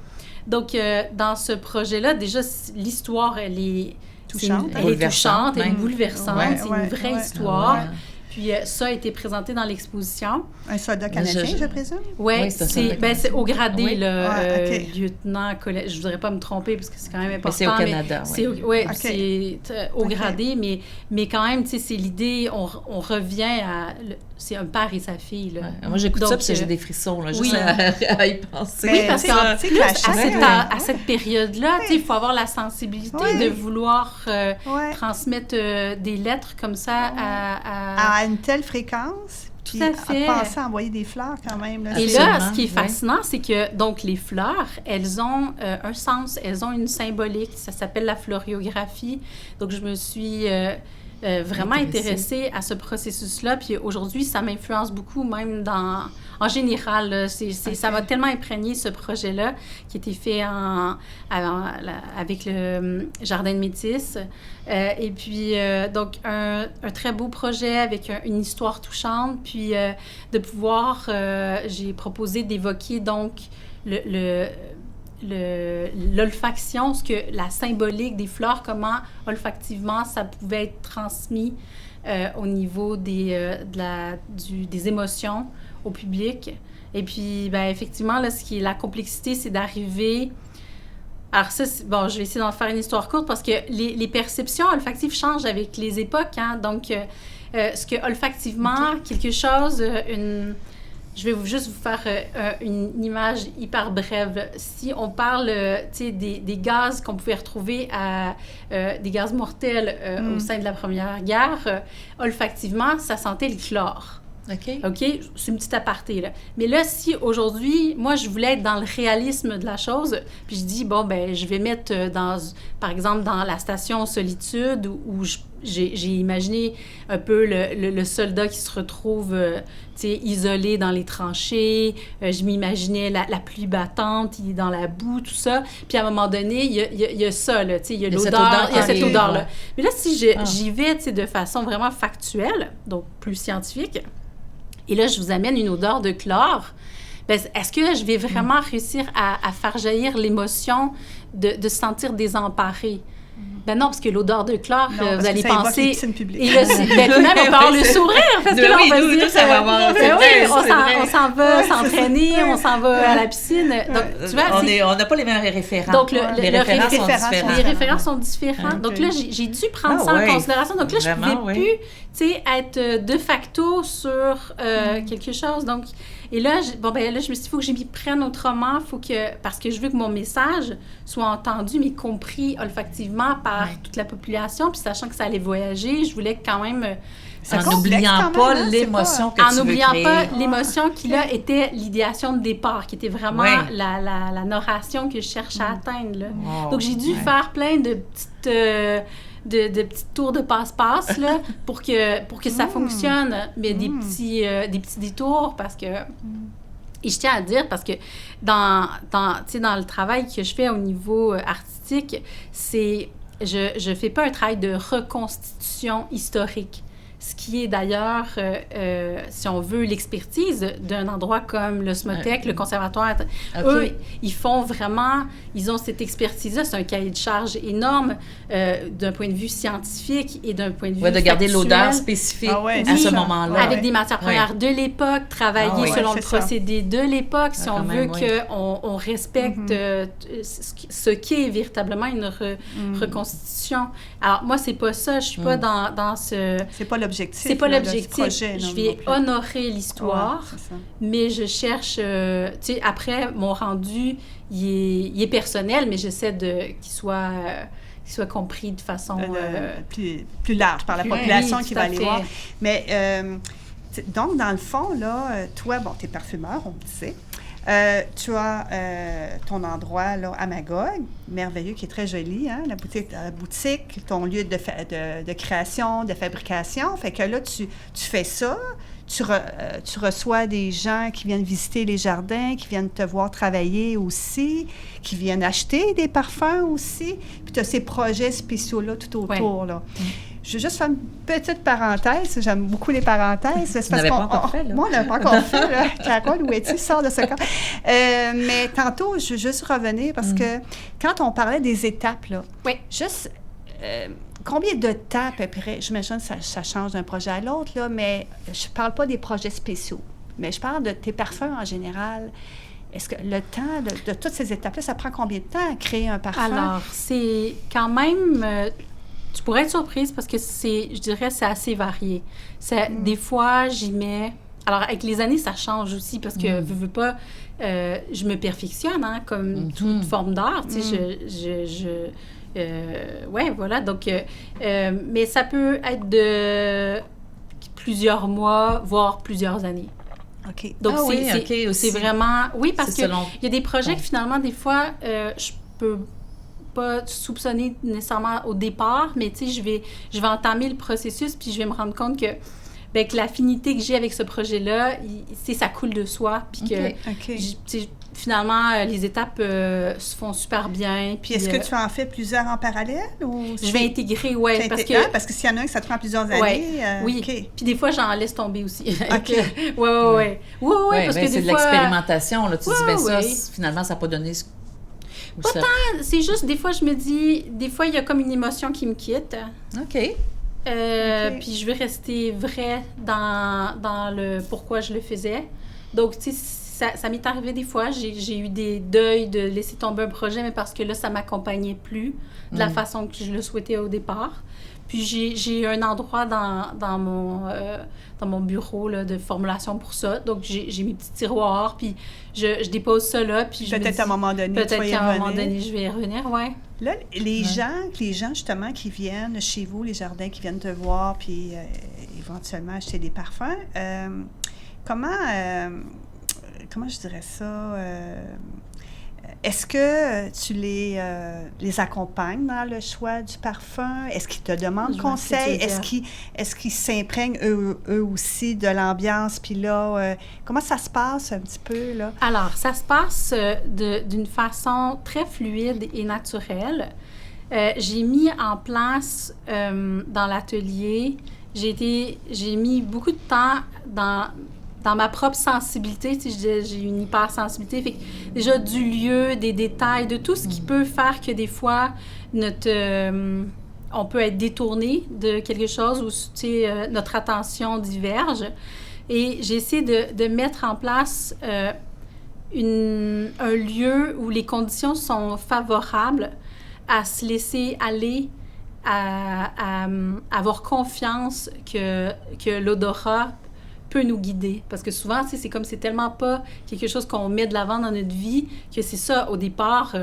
Donc, dans ce projet-là, déjà, l'histoire, elle est touchante. Elle est touchante, elle est bouleversante. Ouais, c'est une vraie histoire. Ouais. Puis ça a été présenté dans l'exposition. Un soldat canadien, je présume? Oui, c'est au gradé, lieutenant, collègue. Je ne voudrais pas me tromper parce que c'est quand même important. Mais c'est au Canada, oui. C'est au gradé, mais quand même, tu sais, c'est l'idée, on revient à... c'est un père et sa fille, là. Ouais. Moi, j'écoute ça parce que j'ai des frissons, là, juste à y penser. Oui, parce qu'en plus, à cette période-là, il faut avoir la sensibilité de vouloir transmettre des lettres comme ça à une telle fréquence. Puis à penser à envoyer des fleurs quand même. Là. Et là, ce qui est fascinant, c'est que donc les fleurs, elles ont un sens, elles ont une symbolique. Ça s'appelle la floriographie. Donc, je me suis vraiment intéressée à ce processus-là. Puis aujourd'hui, ça m'influence beaucoup, même en général. Là, ça m'a tellement imprégné, ce projet-là, qui a été fait avec le Jardin de Métis. Et puis, donc, un très beau projet avec une histoire touchante. Puis, de pouvoir, j'ai proposé d'évoquer, donc, l'olfaction, la symbolique des fleurs, comment olfactivement ça pouvait être transmis au niveau des émotions au public. Et puis, ben, effectivement, là, ce qui est la complexité, c'est d'arriver... Alors ça, bon, je vais essayer d'en faire une histoire courte parce que les perceptions olfactives changent avec les époques, hein? Donc, ce que olfactivement, quelque chose, je vais juste vous faire une image hyper brève. Si on parle, tu sais, des gaz qu'on pouvait retrouver des gaz mortels au sein de la Première Guerre, olfactivement, ça sentait le chlore. OK? C'est une petite aparté, là. Mais là, si aujourd'hui, moi, je voulais être dans le réalisme de la chose, puis je dis, bon, ben je vais mettre par exemple, dans la station Solitude, où j'ai imaginé un peu le soldat qui se retrouve, tu sais, isolé dans les tranchées. Je m'imaginais la pluie battante, il est dans la boue, tout ça. Puis à un moment donné, il y a ça, là, tu sais, il y a l'odeur, il y a cette odeur-là. Mais là, si j'y vais, tu sais, de façon vraiment factuelle, donc plus scientifique, et là, je vous amène une odeur de chlore, bien, est-ce que je vais vraiment réussir à faire jaillir l'émotion de se sentir désemparée? Ben non, parce que l'odeur de chlore, vous allez penser... Et là, même on peut avoir le sourire, parce que là, on va se dire... ça va avoir... on s'en va s'entraîner, on s'en va à la piscine. Donc, tu vois, on n'a pas les mêmes référents. Donc, les références sont différentes. Les références sont différentes. Donc là, j'ai dû prendre ça en considération. Donc là, je ne pouvais plus, tu sais, être de facto sur quelque chose. Donc... Et là, je me suis dit, il faut que je m'y prenne autrement, parce que je veux que mon message soit entendu, mais compris olfactivement par toute la population, puis sachant que ça allait voyager, je voulais quand même... En n'oubliant pas l'émotion que tu veux créer. En n'oubliant pas l'émotion qui, là, était l'idéation de départ, qui était vraiment la narration que je cherche à atteindre, là. Wow. Donc, j'ai dû faire plein de petites... de petites tours de passe-passe, là, pour que ça fonctionne, mais des petits détours, parce que... Et je tiens à dire, parce que dans le travail que je fais au niveau artistique, je fais pas un travail de reconstitution historique. Ce qui est d'ailleurs, si on veut, l'expertise d'un endroit comme le SMOTEC, le conservatoire. Eux, ils font vraiment, ils ont cette expertise-là. C'est un cahier de charge énorme d'un point de vue scientifique et d'un point de vue de garder l'odeur spécifique à ce moment-là. Avec des matières premières de l'époque, travailler selon le procédé de l'époque, si on veut qu'on respecte ce qu'est véritablement une reconstitution. Alors, moi, c'est pas ça. Je suis pas dans ce... C'est pas le l'objectif. C'est pas là, l'objectif. du projet, Je non, vais non plus. honorer l'histoire, Ouais, c'est ça. mais je cherche... tu sais, après, mon rendu, il est personnel, mais j'essaie qu'il soit compris de façon... Plus large, par la plus- population oui, qui tout à va aller fait. voir. Mais, donc, dans le fond, là, toi, bon, tu es parfumeur, on le sait. Tu as ton endroit là, à Magog, merveilleux, qui est très joli, hein, la boutique, ton lieu de création, de fabrication. Fait que là, tu fais ça, tu reçois des gens qui viennent visiter les jardins, qui viennent te voir travailler aussi, qui viennent acheter des parfums aussi. Puis tu as ces projets spéciaux-là tout autour. Ouais. Là. Je vais juste faire une petite parenthèse. J'aime beaucoup les parenthèses. C'est Vous n'avez pas encore fait, là. Moi, on n'a pas encore fait. Là. Carole, où es-tu? Sors de ce camp. Mais tantôt, je veux juste revenir parce que quand on parlait des étapes, là, Oui. juste combien de temps à peu près? J'imagine que ça change d'un projet à l'autre, là, mais je ne parle pas des projets spéciaux. Mais je parle de tes parfums en général. Est-ce que le temps de toutes ces étapes-là, ça prend combien de temps à créer un parfum? Alors, c'est quand même... tu pourrais être surprise parce que je dirais, c'est assez varié. Des fois, j'y mets... Alors, avec les années, ça change aussi parce que, veux pas, je me perfectionne, hein, comme toute forme d'art. Tu sais, ouais, voilà. Donc, mais ça peut être de plusieurs mois, voire plusieurs années. OK. Donc, OK, aussi. c'est vraiment... Oui, parce C'est qu'il selon... y a des projets que, finalement, des fois, je peux pas soupçonner nécessairement au départ, mais tu sais, je vais entamer le processus, puis je vais me rendre compte que l'affinité que j'ai avec ce projet-là, ça coule de soi, puis que OK. finalement, les étapes se font super bien. Puis est-ce que tu en fais plusieurs en parallèle? Ou je vais intégrer, oui, parce que s'il y en a un que ça te prend plusieurs années... Ouais, oui, OK. puis des fois, j'en laisse tomber aussi. OK. Oui, parce que c'est des de fois... l'expérimentation, là. Tu dis, ben ça, ouais. finalement, ça n'a pas donné... Pas tant, c'est juste, des fois, je me dis... Des fois, il y a comme une émotion qui me quitte. OK. Puis je veux rester vraie dans le pourquoi je le faisais. Donc, tu sais, ça m'est arrivé des fois. J'ai eu des deuils de laisser tomber un projet, mais parce que là, ça m'accompagnait plus de la façon que je le souhaitais au départ. Puis j'ai un endroit dans mon bureau là, de formulation pour ça. Donc, j'ai mes petits tiroirs, puis je dépose ça là. Puis Peut-être à un moment donné, peut-être qu'à un moment donné, je vais y revenir, oui. Là, les gens, justement, qui viennent chez vous, les jardins, qui viennent te voir, puis éventuellement acheter des parfums, comment je dirais ça? Est-ce que tu les accompagnes dans le choix du parfum? Est-ce qu'ils te demandent conseil? Est-ce qu'ils s'imprègnent eux aussi de l'ambiance? Puis là, comment ça se passe un petit peu, là? Alors, ça se passe d'une façon très fluide et naturelle. J'ai mis en place dans l'atelier, j'ai mis beaucoup de temps dans ma propre sensibilité, tu sais, j'ai une hypersensibilité, fait que déjà du lieu, des détails, de tout ce qui peut faire que des fois, on peut être détourné de quelque chose ou, tu sais, notre attention diverge. Et j'ai essayé de mettre en place un lieu où les conditions sont favorables à se laisser aller, à avoir confiance que l'odorat peut nous guider. Parce que souvent, c'est comme c'est tellement pas quelque chose qu'on met de l'avant dans notre vie que c'est ça, au départ,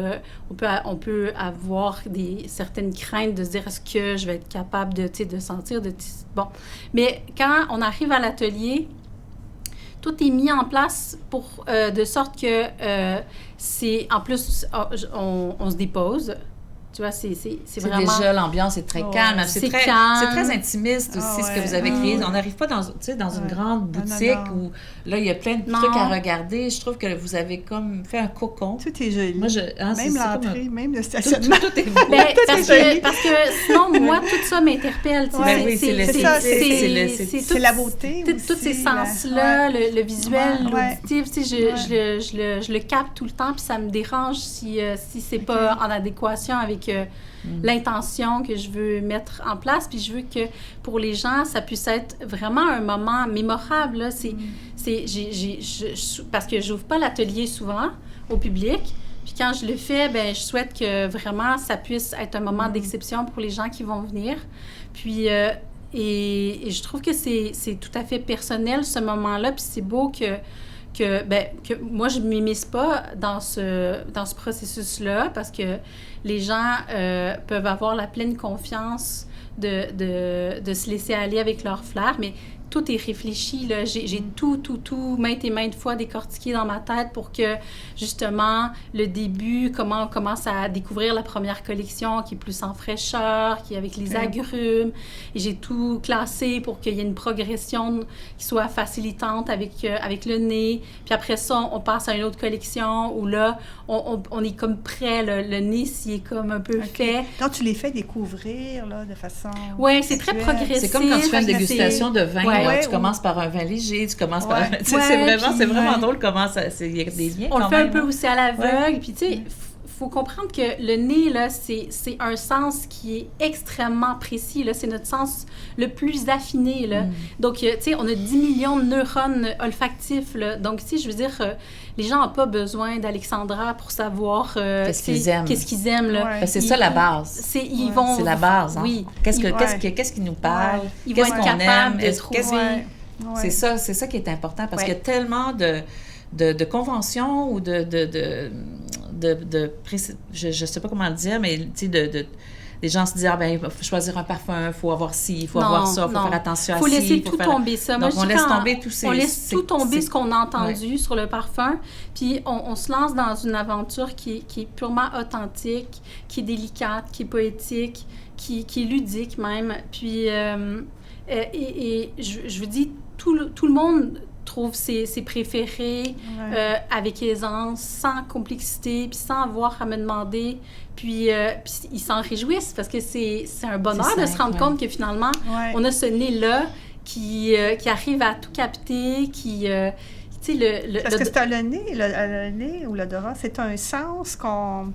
on peut avoir certaines craintes de se dire est-ce que je vais être capable de sentir, bon. Mais quand on arrive à l'atelier, tout est mis en place de sorte que en plus, on se dépose. Tu vois, c'est vraiment... Déjà, l'ambiance est très calme. C'est très intimiste aussi, ce que vous avez créé. On n'arrive pas dans une grande boutique où là, il y a plein de trucs à regarder. Je trouve que vous avez comme fait un cocon. Tout est joli. Moi, même l'entrée, même le stationnement. Tout est beau. Parce que sinon, moi, tout ça m'interpelle. C'est la beauté aussi. Tous ces sens-là, le visuel, l'auditif, je le capte tout le temps, puis ça me dérange si c'est pas en adéquation avec l'intention que je veux mettre en place. Puis je veux que pour les gens, ça puisse être vraiment un moment mémorable. Là. Parce que je n'ouvre pas l'atelier souvent au public. Puis quand je le fais, ben je souhaite que vraiment ça puisse être un moment d'exception pour les gens qui vont venir. Puis et je trouve que c'est tout à fait personnel, ce moment-là, puis c'est beau que moi, je ne m'immisce pas dans ce processus-là, parce que les gens peuvent avoir la pleine confiance de se laisser aller avec leur flair, mais tout est réfléchi, là. J'ai tout, maintes et maintes fois décortiqué dans ma tête pour que, justement, le début, comment on commence à découvrir la première collection qui est plus en fraîcheur, qui est avec les agrumes. Et j'ai tout classé pour qu'il y ait une progression qui soit facilitante avec le nez. Puis après ça, on passe à une autre collection où là, on est comme prêt, le nez s'y est comme un peu fait. Donc, tu les fais découvrir, là, de façon... Oui, c'est très progressif. C'est comme quand tu fais une dégustation de vin. Tu commences par un vin léger, tu commences par... C'est vraiment drôle comment il y a des liens on quand le fait même. Un peu aussi à l'aveugle. Puis, tu sais, faut comprendre que le nez, là, c'est un sens qui est extrêmement précis. Là. C'est notre sens le plus affiné. Là. Donc, tu sais, on a 10 millions de neurones olfactifs. Là. Donc, tu sais, je veux dire, les gens n'ont pas besoin d'Alexandra pour savoir qu'est-ce qu'ils aiment. Là. Ouais. C'est ça la base. C'est la base. Hein? Oui. Qu'est-ce qui nous parle? Ils vont être capables de trouver... C'est ça qui est important, parce qu'il y a tellement de conventions ou je sais pas comment le dire, mais tu sais, les gens se disent, il faut choisir un parfum, il faut avoir ci, il faut avoir ça, il faut faire attention à ci. Il faut laisser tout tomber ça. Donc, on laisse tomber tous ces... On laisse tout tomber ce qu'on a entendu sur le parfum, puis on se lance dans une aventure qui est purement authentique, qui est délicate, qui est poétique, qui est ludique même. Puis, et je vous dis, tout le monde trouve ses préférés avec aisance, sans complexité, puis sans avoir à me demander. Puis ils s'en réjouissent, parce que c'est un bonheur de se rendre compte que finalement, on a ce nez-là qui arrive à tout capter, qui... Parce que c'est le nez ou l'odorat, c'est un sens qu'on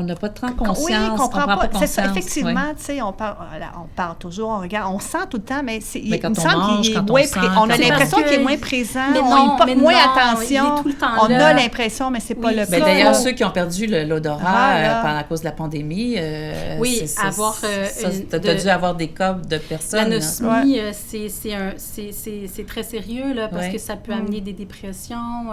n'a pas tant conscience, on comprend pas conscience. C'est ça, effectivement, tu sais, on parle toujours, on regarde, on sent tout le temps, mais il me semble qu'il est moins on a l'impression qu'il est moins présent, on y porte moins attention, on a l'impression, mais c'est pas le cas. D'ailleurs, ceux qui ont perdu l'odorat à cause de la pandémie, t'as dû avoir des cas de personnes. L'anosmie, c'est très sérieux, là, parce que ça peut amener des dépressions.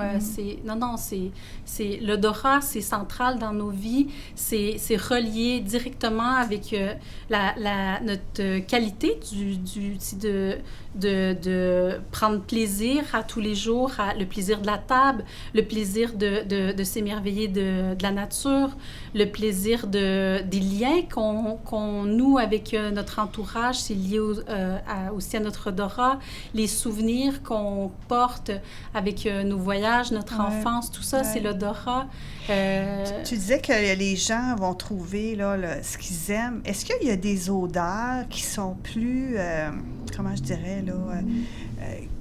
L'odorat, c'est central dans nos vies. C'est relié directement avec notre qualité de prendre plaisir à tous les jours, le plaisir de la table, le plaisir de s'émerveiller de la nature, le plaisir des liens qu'on noue avec notre entourage, c'est lié aussi à notre odorat, les souvenirs qu'on porte avec nos voyages, notre enfance, tout ça, c'est l'odorat. Tu disais que les gens vont trouver là, ce qu'ils aiment. Est-ce qu'il y a des odeurs qui sont plus, comment je dirais, là,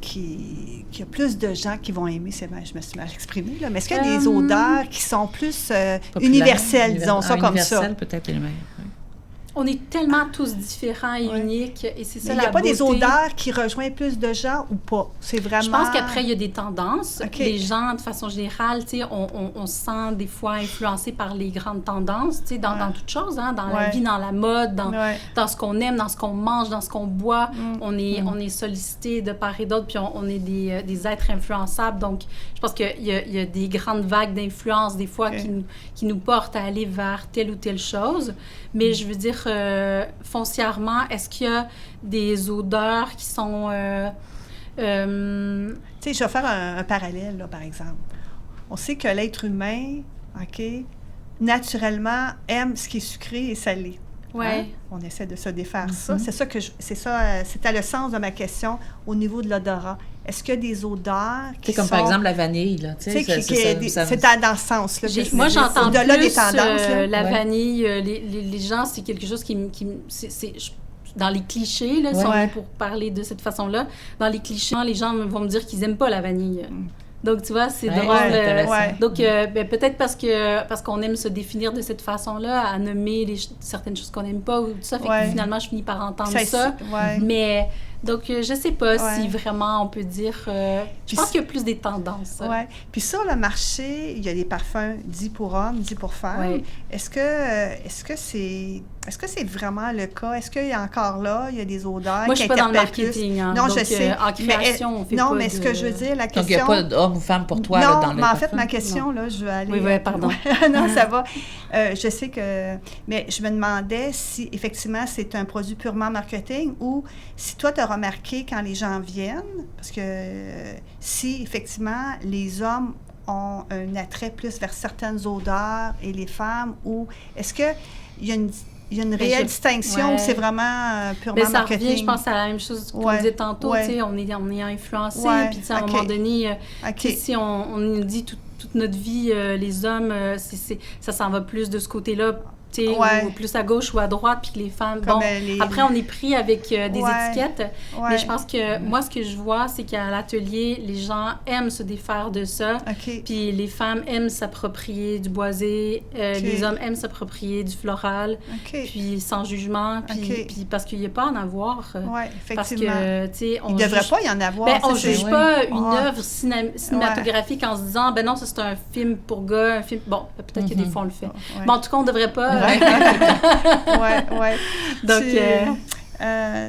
qu'il y a plus de gens qui vont aimer, je me suis mal exprimée, là, mais est-ce qu'il y a des odeurs qui sont plus universelles, disons ça comme ça? Universelles, peut-être les meilleures. On est tellement tous différents et uniques, et c'est ça la beauté. Il n'y a pas des odeurs qui rejoignent plus de gens ou pas? C'est vraiment... Je pense qu'après, il y a des tendances. Les gens, de façon générale, tu sais, on se sent des fois influencé par les grandes tendances, tu sais, dans toutes choses, hein, dans la vie, dans la mode, dans ce qu'on aime, dans ce qu'on mange, dans ce qu'on boit. On est sollicité de part et d'autre, puis on est des êtres influençables. Donc, je pense qu'il y a des grandes vagues d'influence, des fois, qui nous portent à aller vers telle ou telle chose. Mais je veux dire, foncièrement, est-ce qu'il y a des odeurs qui sont... Tu sais, je vais faire un parallèle, là, par exemple. On sait que l'être humain, naturellement, aime ce qui est sucré et salé. Oui. Hein? On essaie de se défaire ça. C'était le sens de ma question au niveau de l'odorat. Est-ce qu'il y a des odeurs qui comme par exemple la vanille, là. C'est dans ce sens-là. Moi, j'entends plus des tendances, la vanille. Les gens, c'est quelque chose qui dans les clichés, là, si on est pour parler de cette façon-là, dans les clichés, les gens vont me dire qu'ils n'aiment pas la vanille. Donc, tu vois, c'est drôle. Donc, peut-être parce qu'on aime se définir de cette façon-là, à nommer certaines choses qu'on n'aime pas, ou tout ça, fait que finalement, je finis par entendre ça. Mais Donc, je sais pas si vraiment on peut dire... je pense qu'il y a plus des tendances. Oui. Puis sur le marché, il y a des parfums dits pour hommes, dits pour femmes. Ouais. Est-ce que c'est vraiment le cas? Est-ce qu'il y a encore là, il y a des odeurs Moi, je qui suis pas dans le interpellent marketing. Hein, non, donc, je sais. En création, on fait non, pas mais ce que je veux dire, la question... Donc, il n'y a pas d'homme ou femme pour toi non, là, dans le mais en parfum? fait, ma question, là, je veux aller... Oui, pardon. non, ça va. Je sais que... Mais je me demandais si, effectivement, c'est un produit purement marketing ou si toi, tu as remarqué quand les gens viennent, parce que si, effectivement, les hommes ont un attrait plus vers certaines odeurs et les femmes, ou est-ce qu'il y a une réelle distinction ou c'est vraiment purement ça marketing? Revient, je pense, à la même chose qu'on disait tantôt. On est influencé, puis à un moment donné, si on nous dit toute notre vie, les hommes, ça s'en va plus de ce côté-là, ou plus à gauche ou à droite, puis que les femmes... Comme après, on est pris avec des étiquettes, mais je pense que moi, ce que je vois, c'est qu'à l'atelier, les gens aiment se défaire de ça, puis les femmes aiment s'approprier du boisé, les hommes aiment s'approprier du floral, puis sans jugement, puis parce qu'il n'y a pas à en avoir. Effectivement. Parce que, tu sais, il ne devrait pas y en avoir. On ne juge pas une œuvre cinématographique en se disant, non, ça, c'est un film pour gars, un film... Bon, peut-être que des fois, on le fait. Mais en tout cas, on ne devrait pas... Donc,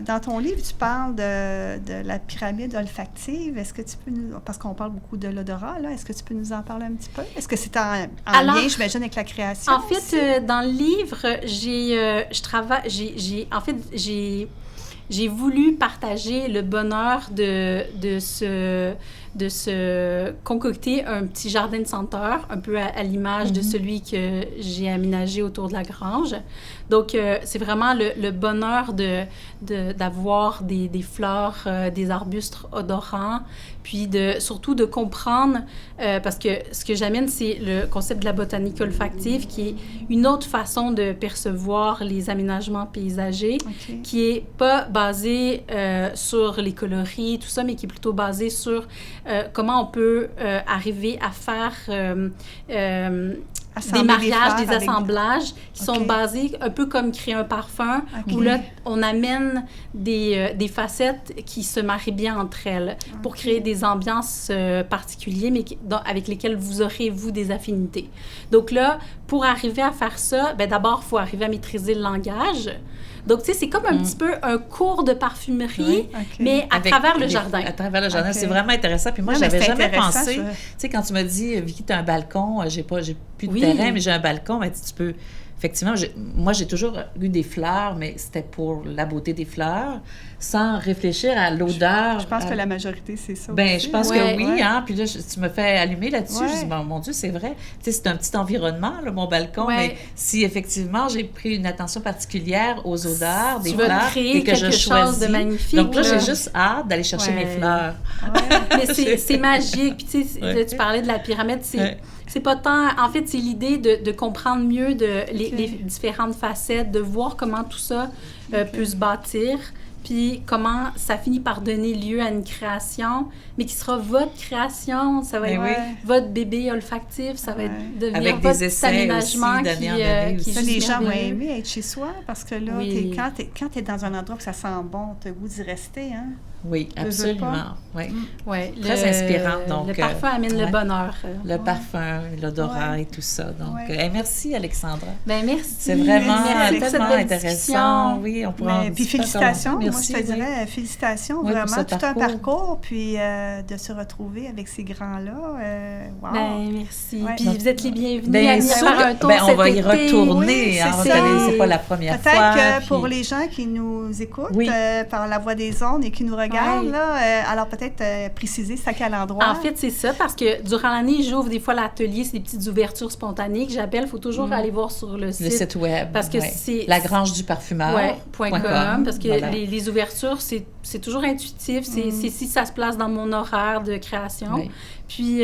dans ton livre, tu parles de la pyramide olfactive. Est-ce que tu peux nous... Parce qu'on parle beaucoup de l'odorat, là. Est-ce que tu peux nous en parler un petit peu? Est-ce que c'est en lien, j'imagine, avec la création? En fait, dans le livre, j'ai voulu partager le bonheur de se concocter un petit jardin de senteur, un peu à l'image de celui que j'ai aménagé autour de la grange. Donc, c'est vraiment le bonheur d'avoir des fleurs, des arbustes odorants, puis surtout de comprendre, parce que ce que j'amène, c'est le concept de la botanique olfactive, qui est une autre façon de percevoir les aménagements paysagers, qui est pas basée sur les coloris, tout ça, mais qui est plutôt basée sur comment on peut arriver à faire des mariages, des assemblages qui sont basés un peu comme créer un parfum, où là, on amène des facettes qui se marient bien entre elles pour créer des ambiances particulières, mais avec lesquelles vous aurez, vous, des affinités. Donc là, pour arriver à faire ça, d'abord, il faut arriver à maîtriser le langage. Donc, tu sais, c'est comme un petit peu un cours de parfumerie, mais à travers le jardin. À travers le jardin, c'est vraiment intéressant. Puis moi, j'avais jamais pensé... Tu sais, quand tu m'as dit, Vicky, tu as un balcon, j'ai plus de terrain, mais j'ai un balcon, mais tu peux... Effectivement, moi, j'ai toujours eu des fleurs, mais c'était pour la beauté des fleurs, sans réfléchir à l'odeur. Je pense que la majorité, c'est ça aussi. Je pense que oui. Hein? Puis là, tu me fais allumer là-dessus. Je dis, mon Dieu, c'est vrai. Tu sais, c'est un petit environnement, là, mon balcon, mais si effectivement, j'ai pris une attention particulière aux odeurs des fleurs et que je choisis. De magnifique. Donc là, j'ai juste hâte d'aller chercher mes fleurs. Mais c'est magique. Puis tu sais, tu parlais de la pyramide, c'est pas tant... En fait, c'est l'idée de comprendre mieux les différentes facettes, de voir comment tout ça peut se bâtir, puis comment ça finit par donner lieu à une création, mais qui sera votre création, ça va être votre bébé olfactif, ça va devenir avec votre des aménagement qui ça, les gens vont aimer être chez soi, parce que là, quand tu es dans un endroit où ça sent bon, tu as le goût d'y rester, hein? Oui, absolument. Très inspirant. Donc, le parfum amène le bonheur. Le parfum, l'odorat et tout ça. Donc, merci, Alexandra. Merci. C'est vraiment tellement intéressant. Oui, on pourra puis félicitations. Merci, moi, je te dirais félicitations. Vraiment, tout un parcours. Puis de se retrouver avec ces grands-là. Wow. merci. Puis vous êtes les bienvenus à venir faire un tour on va y retourner. C'est pas la première fois. Peut-être que pour les gens qui nous écoutent par la voix des ondes et qui nous regardent, alors peut-être préciser c'est à quel endroit. En fait, c'est ça, parce que durant l'année, j'ouvre des fois l'atelier, c'est des petites ouvertures spontanées que j'appelle. Il faut toujours aller voir sur le site web. Parce que c'est lagrangeduparfumeur.com. Parce que les ouvertures, c'est toujours intuitif. C'est si ça se place dans mon horaire de création. Puis...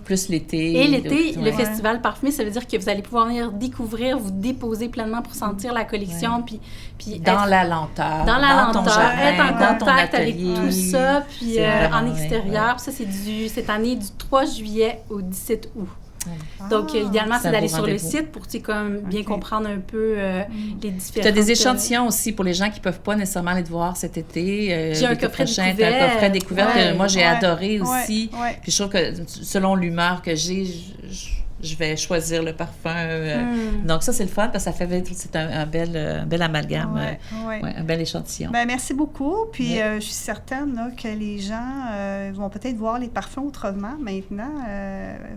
plus l'été. Et l'été, le festival parfumé, ça veut dire que vous allez pouvoir venir découvrir, vous déposer pleinement pour sentir la collection. Puis dans la lenteur. Dans la lenteur. Ton jardin, être en contact avec atelier, tout ça. Puis en extérieur. Puis ça, c'est cette année du 3 juillet au 17 août. Donc, idéalement, C'est c'est un d'aller beau sur le rendez-vous. site pour comme, bien comprendre un peu les différentes... Tu as des échantillons aussi pour les gens qui ne peuvent pas nécessairement aller te voir cet été. J'ai un l'été coffret prochain, découverte. t'as un coffret découverte que moi, j'ai adoré ouais, aussi. ouais. Puis je trouve que selon l'humeur que j'ai, je vais choisir le parfum. Donc ça, c'est le fun parce que ça fait... C'est un bel amalgame, Ouais. un bel échantillon. Ben, merci beaucoup. Puis Oui. je suis certaine là, que les gens vont peut-être voir les parfums autrement maintenant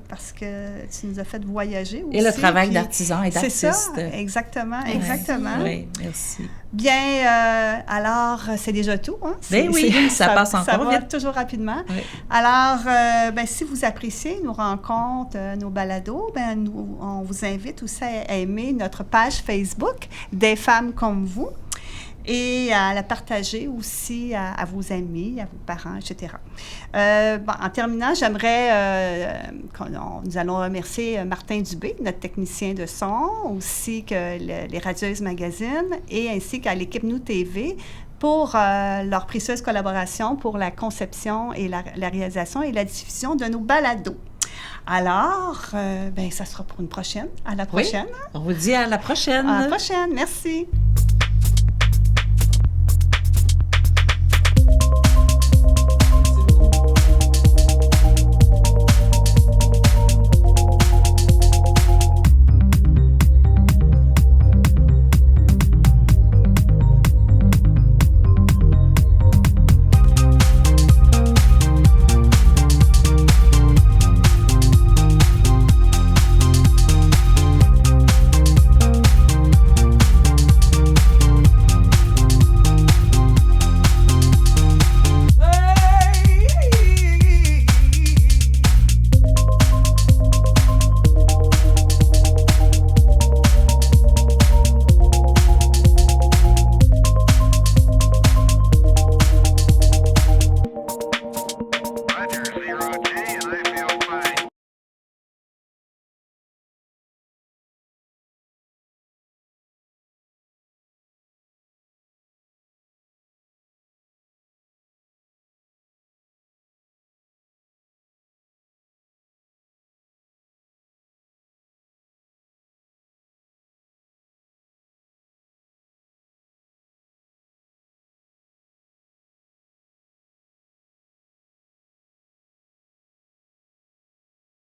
parce que tu nous as fait voyager aussi. Et le travail puis d'artisan et d'artiste. C'est ça, exactement, exactement. Oui, merci. Bien, alors, c'est déjà tout. Hein? Ben oui, ça passe encore Ça va vite. toujours rapidement. Oui. Alors, ben, si vous appréciez nos rencontres, nos balados, ben, on vous invite aussi à aimer notre page Facebook « Des femmes comme vous » et à la partager aussi à vos amis, à vos parents, etc. En terminant, j'aimerais nous allons remercier Martin Dubé, notre technicien de son, aussi que les Radieuses Magazine et ainsi qu'à l'équipe Nous TV pour leur précieuse collaboration pour la conception et la réalisation et la diffusion de nos balados. Alors, ben, ça sera pour une prochaine. À la prochaine. Oui. On vous dit à la prochaine. À la prochaine. Merci.